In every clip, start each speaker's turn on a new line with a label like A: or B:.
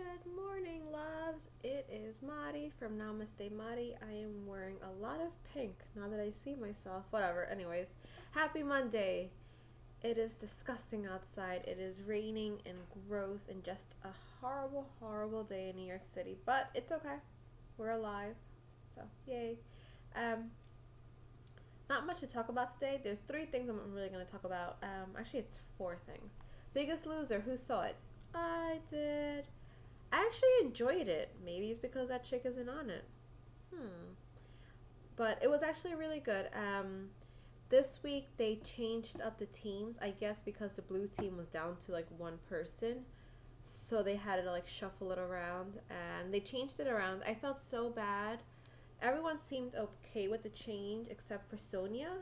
A: Good morning, loves. It is Mari from Namaste Mari. I am wearing a lot of pink now that I see myself. Whatever. Anyways, happy Monday. It is disgusting outside. It is raining and gross and just a horrible, horrible day in New York City. But it's okay. We're alive. So, yay. Um, Not much to talk about today. There's three things I'm really going to talk about. Actually, it's four things. Biggest Loser. Who saw it? I did. I actually enjoyed it. Maybe it's because that chick isn't on it. But it was actually really good. This week they changed up the teams. I guess because the blue team was down to like one person, so they had to like shuffle it around, and they changed it around. I felt so bad. Everyone seemed okay with the change except for Sonia.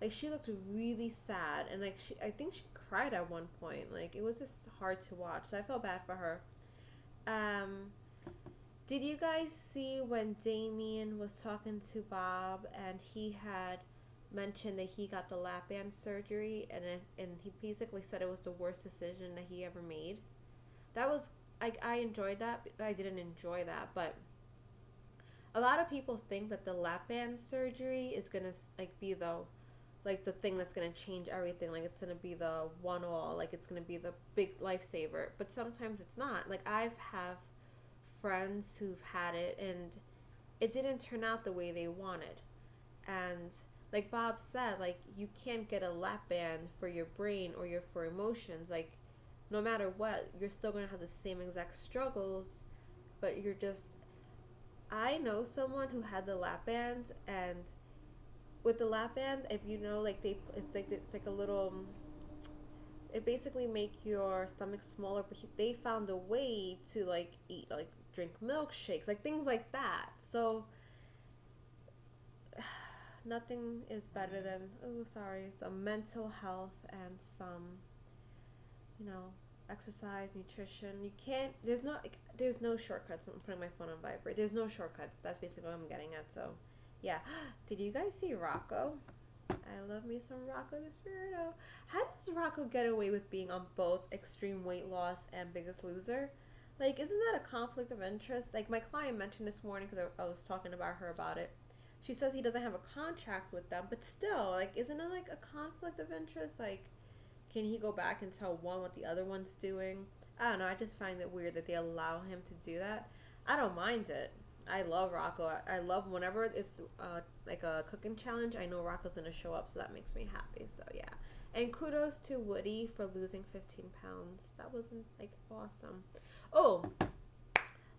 A: Like she looked really sad, and like I think she cried at one point. Like it was just hard to watch. So I felt bad for her. Um, did you guys see when Damien was talking to Bob and he had mentioned that he got the lap band surgery and he basically said it was the worst decision that he ever made? That was I enjoyed that. I didn't enjoy that, but a lot of people think that the lap band surgery is gonna like be the thing that's gonna change everything. Like it's gonna be the one all. Like it's gonna be the big lifesaver. But sometimes it's not. Like I've have friends who've had it and it didn't turn out the way they wanted. And like Bob said, like you can't get a lap band for your brain or your for emotions. Like no matter what, you're still gonna have the same exact struggles, but you're just. I know someone who had the lap band, and with the lap band, if you know, like it's like a little. It basically make your stomach smaller, but they found a way to like eat, like drink milkshakes, like things like that. So nothing is better than some mental health and some, you know, exercise, nutrition. You can't. There's no shortcuts. I'm putting my phone on vibrate. There's no shortcuts. That's basically what I'm getting at. So, yeah. Did you guys see Rocco? I love me some Rocco the Spirito. How does Rocco get away with being on both Extreme Weight Loss and Biggest Loser? Like, isn't that a conflict of interest? Like, my client mentioned this morning because I was talking about her about it. She says he doesn't have a contract with them, but still, like, isn't it like a conflict of interest? Like, can he go back and tell one what the other one's doing? I don't know. I just find it weird that they allow him to do that. I don't mind it. I love Rocco. I love whenever it's like a cooking challenge. I know Rocco's gonna show up, so that makes me happy. So yeah, and kudos to Woody for losing 15 pounds. That was like awesome. Oh,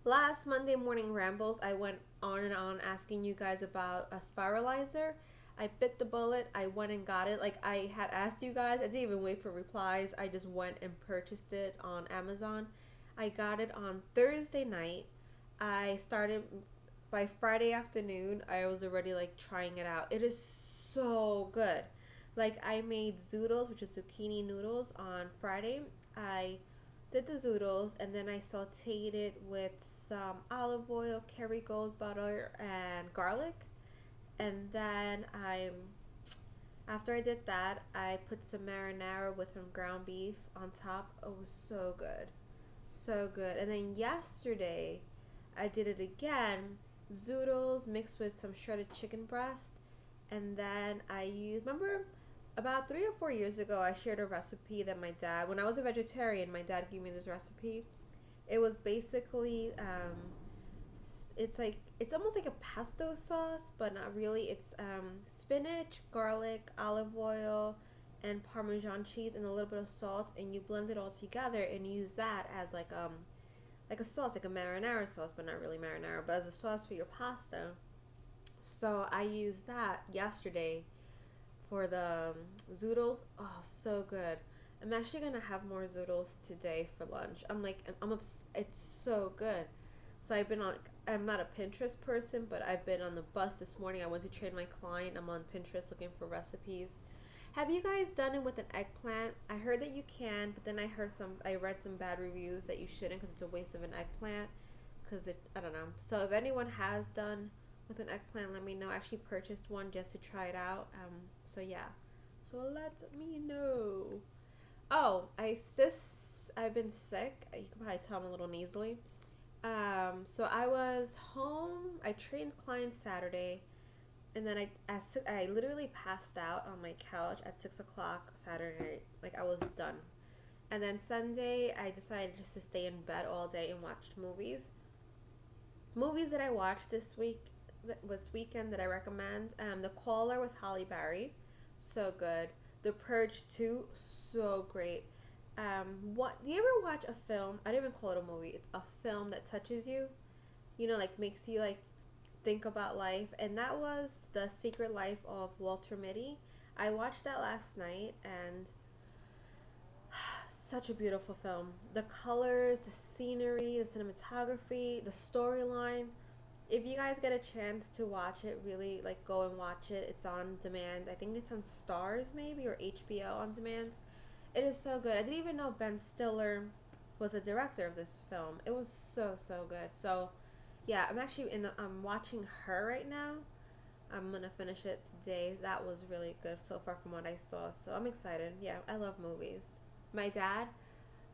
A: last Monday morning rambles, I went on and on asking you guys about a spiralizer. I bit the bullet. I went and got it. Like I had asked you guys. I didn't even wait for replies. I just went and purchased it on Amazon. I got it on Thursday night. I started by Friday afternoon. I was already like trying it out. It is so good. Like I made zoodles, which is zucchini noodles, on Friday. I did the zoodles and then I sauteed it with some olive oil, Kerrygold butter, and garlic. And then after I did that, I put some marinara with some ground beef on top. It was so good. So good. And then yesterday, I did it again. Zoodles mixed with some shredded chicken breast. And then I used, remember about 3 or 4 years ago, I shared a recipe that my dad, when I was a vegetarian, my dad gave me this recipe. It was basically, it's almost like a pesto sauce, but not really. It's spinach, garlic, olive oil, and Parmesan cheese, and a little bit of salt, and you blend it all together and use that as like a sauce, like a marinara sauce, but not really marinara, but as a sauce for your pasta. So I used that yesterday for the zoodles. Oh, so good. I'm actually gonna have more zoodles today for lunch. It's so good. So I'm not a Pinterest person, but I've been on the bus this morning. I went to train my client. I'm on Pinterest looking for recipes. Have you guys done it with an eggplant? I heard that you can, but then I read some bad reviews that you shouldn't because it's a waste of an eggplant. I don't know. So if anyone has done with an eggplant, let me know. I actually purchased one just to try it out. So yeah. So let me know. Oh, I've been sick. You can probably tell I'm a little nasally. So I was home. I trained clients Saturday, and then I literally passed out on my couch at 6 o'clock Saturday night. Like I was done. And then Sunday, I decided just to stay in bed all day and watched movies. Movies that I watched this weekend that I recommend. The Caller with Holly Berry, so good. The Purge 2, so great. What do you ever watch a film? I didn't even call it a movie. It's a film that touches you. You know, like makes you like think about life. And that was The Secret Life of Walter Mitty. I watched that last night, and such a beautiful film. The colors, the scenery, the cinematography, the storyline. If you guys get a chance to watch it, really like go and watch it. It's on demand. I think it's on Stars maybe or HBO on demand. It is so good. I didn't even know Ben Stiller was the director of this film. It was so good. So yeah, I'm watching Her right now. I'm gonna finish it today. That was really good so far from what I saw. So I'm excited. Yeah, I love movies. My dad,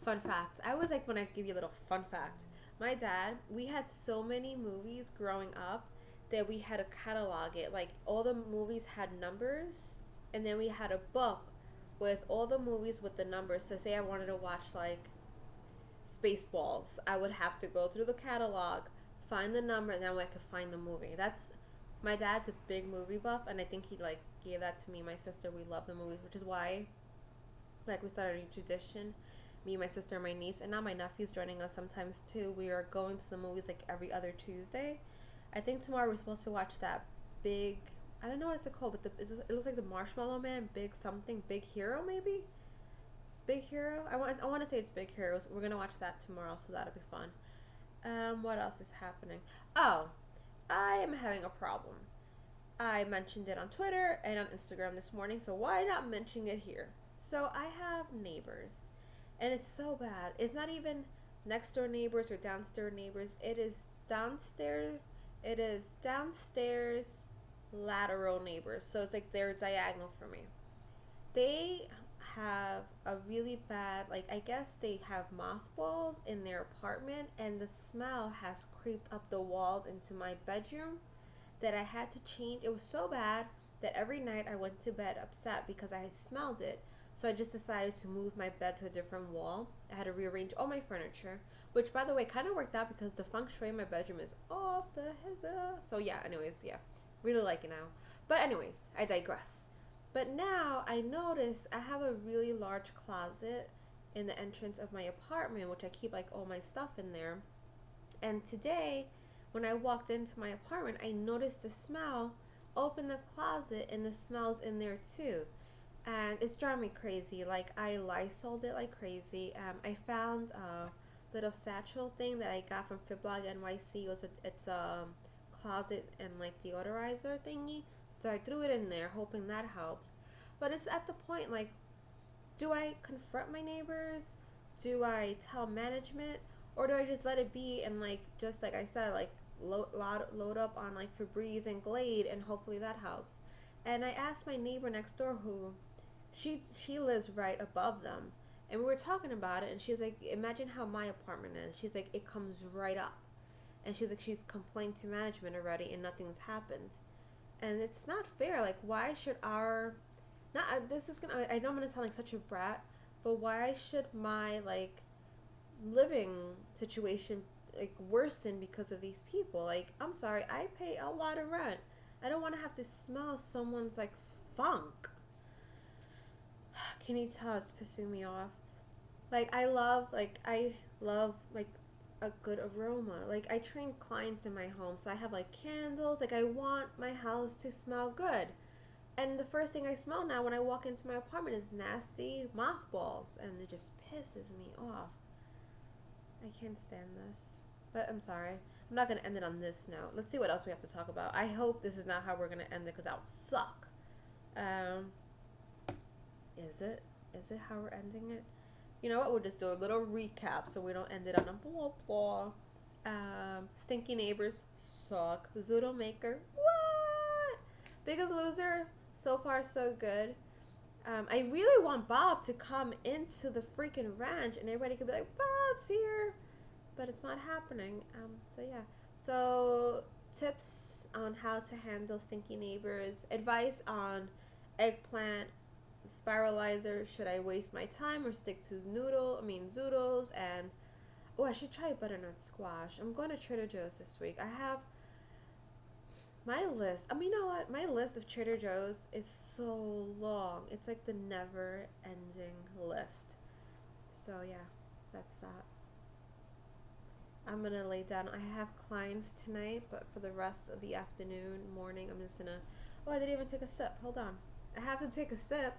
A: fun fact. I always like when I give you a little fun fact. My dad, we had so many movies growing up that we had to catalog it. Like all the movies had numbers, and then we had a book with all the movies with the numbers. So say I wanted to watch like Spaceballs, I would have to go through the catalog, find the number, and then I could find the movie. That's my dad's a big movie buff, and I think he like gave that to me. My sister, we love the movies, which is why like we started a new tradition. Me, my sister, and my niece, and now my nephew's joining us sometimes too. We are going to the movies like every other Tuesday. I think tomorrow we're supposed to watch that big. I don't know what it's called, but it looks like the Marshmallow Man, Big something, Big Hero maybe. Big Hero. I want to say it's Big Heroes. We're gonna watch that tomorrow, so that'll be fun. What else is happening? Oh, I am having a problem. I mentioned it on Twitter and on Instagram this morning, so why not mention it here? So I have neighbors, and it's so bad. It's not even next door neighbors or downstairs neighbors. It is downstairs. It is downstairs lateral neighbors. So it's like they're diagonal for me. They have a really bad, like I guess they have mothballs in their apartment, and the smell has creeped up the walls into my bedroom that I had to change. It was so bad that every night I went to bed upset because I smelled it. So I just decided to move my bed to a different wall. I had to rearrange all my furniture, which by the way kind of worked out because the feng shui in my bedroom is off the hizza. So yeah, anyways, yeah, really like it now. But anyways, I digress. But now I notice I have a really large closet in the entrance of my apartment, which I keep like all my stuff in there. And today, when I walked into my apartment, I noticed the smell. Open the closet and the smell's in there too. And it's driving me crazy. Like I Lysoled it like crazy. I found a little satchel thing that I got from Fitblog NYC. It's a closet and like deodorizer thingy. So I threw it in there, hoping that helps. But it's at the point like, do I confront my neighbors? Do I tell management? Or do I just let it be and like just like I said, like load up on like Febreze and Glade, and hopefully that helps. And I asked my neighbor next door who she lives right above them, and we were talking about it, and she's like, imagine how my apartment is. She's like, it comes right up, and she's like, she's complained to management already and nothing's happened. And it's not fair. Like, why should our not this is gonna I know I'm gonna sound like such a brat, but why should my like living situation like worsen because of these people? Like, I'm sorry, I pay a lot of rent. I don't want to have to smell someone's like funk. Can you tell it's pissing me off? Like I love like a good aroma. Like I train clients in my home, so I have like candles. Like I want my house to smell good. And the first thing I smell now when I walk into my apartment is nasty mothballs, and it just pisses me off. I can't stand this. But I'm sorry. I'm not going to end it on this note. Let's see what else we have to talk about. I hope this is not how we're going to end it, because that would suck. Is it? Is it how we're ending it? You know what? We'll just do a little recap so we don't end it on a blah blah. Stinky neighbors suck. Zoodle maker. What? Biggest Loser. So far so good. I really want Bob to come into the freaking ranch and everybody could be like, Bob's here. but it's not happening. So yeah. So tips on how to handle stinky neighbors. Advice on eggplant spiralizer. Should I waste my time or stick to zoodles? And oh, I should try butternut squash. I'm going to Trader Joe's this week. I have my list. You know what? My list of Trader Joe's is so long. It's like the never-ending list. So yeah, that's that. I'm gonna lay down. I have clients tonight, but for the rest of the afternoon, morning, I'm just gonna. Oh, I didn't even take a sip. Hold on. I have to take a sip.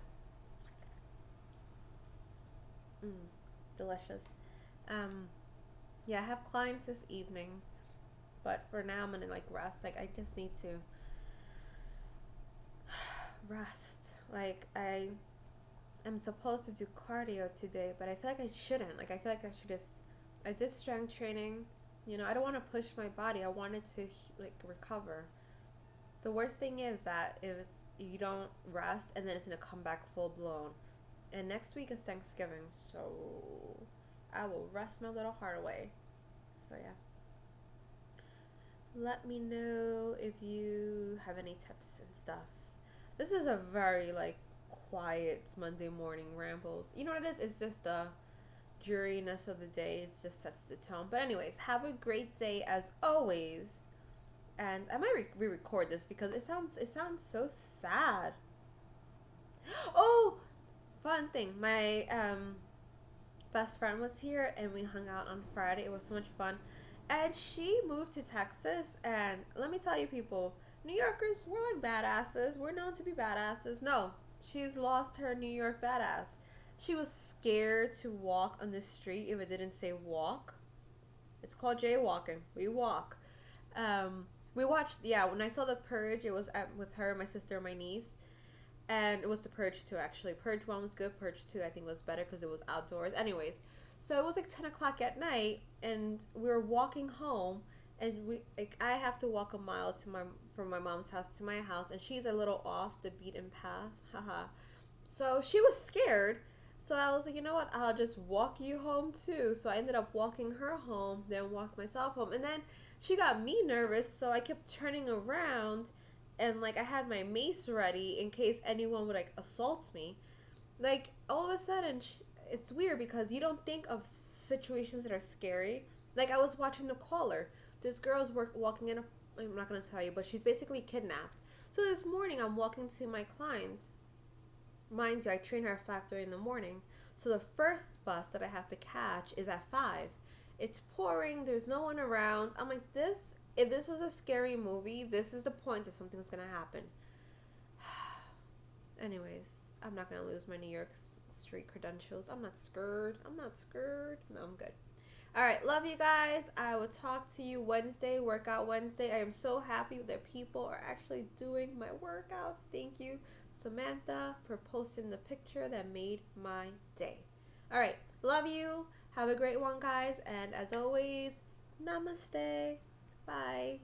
A: Delicious. Yeah, I have clients this evening, but for now I'm gonna like rest. Like I just need to rest. Like I am supposed to do cardio today, but I feel like I shouldn't. Like I feel like I should just. I did strength training. I don't want to push my body. I wanted to like recover. The worst thing is that you don't rest and then it's gonna come back full blown. And next week is Thanksgiving, so I will rest my little heart away. So yeah. Let me know if you have any tips and stuff. This is a very like quiet Monday morning rambles. You know what it is? It's just the dreariness of the day. It just sets the tone. But anyways, have a great day as always. And I might re-record this because it sounds so sad. Oh, fun thing. My best friend was here and we hung out on Friday. It was so much fun. And she moved to Texas, and let me tell you people, New Yorkers, we're like badasses. We're known to be badasses. No, she's lost her New York badass. She was scared to walk on the street if it didn't say walk. It's called jaywalking. We walk. We watched, when I saw The Purge, it was with her, my sister, and my niece. And it was The Purge 2, actually. Purge 1 was good. Purge 2, I think, was better because it was outdoors. Anyways, so it was like 10 o'clock at night, and we were walking home. And I have to walk a mile from my mom's house to my house, and she's a little off the beaten path. Haha. So she was scared. So I was like, you know what? I'll just walk you home too. So I ended up walking her home, then walked myself home. And then she got me nervous, so I kept turning around, and like I had my mace ready in case anyone would like assault me. Like all of a sudden, it's weird because you don't think of situations that are scary. Like I was watching The Caller. This girl's walking in I'm not going to tell you, but she's basically kidnapped. So this morning I'm walking to my clients. Mind you, I train her at 5:30 in the morning. So the first bus that I have to catch is at 5. It's pouring. There's no one around. I'm like, if this was a scary movie, this is the point that something's going to happen. Anyways, I'm not going to lose my New York street credentials. I'm not scared. No, I'm good. All right, love you guys. I will talk to you Wednesday, Workout Wednesday. I am so happy that people are actually doing my workouts. Thank you, Samantha, for posting the picture that made my day. All right, love you. Have a great one, guys. And as always, namaste. Bye.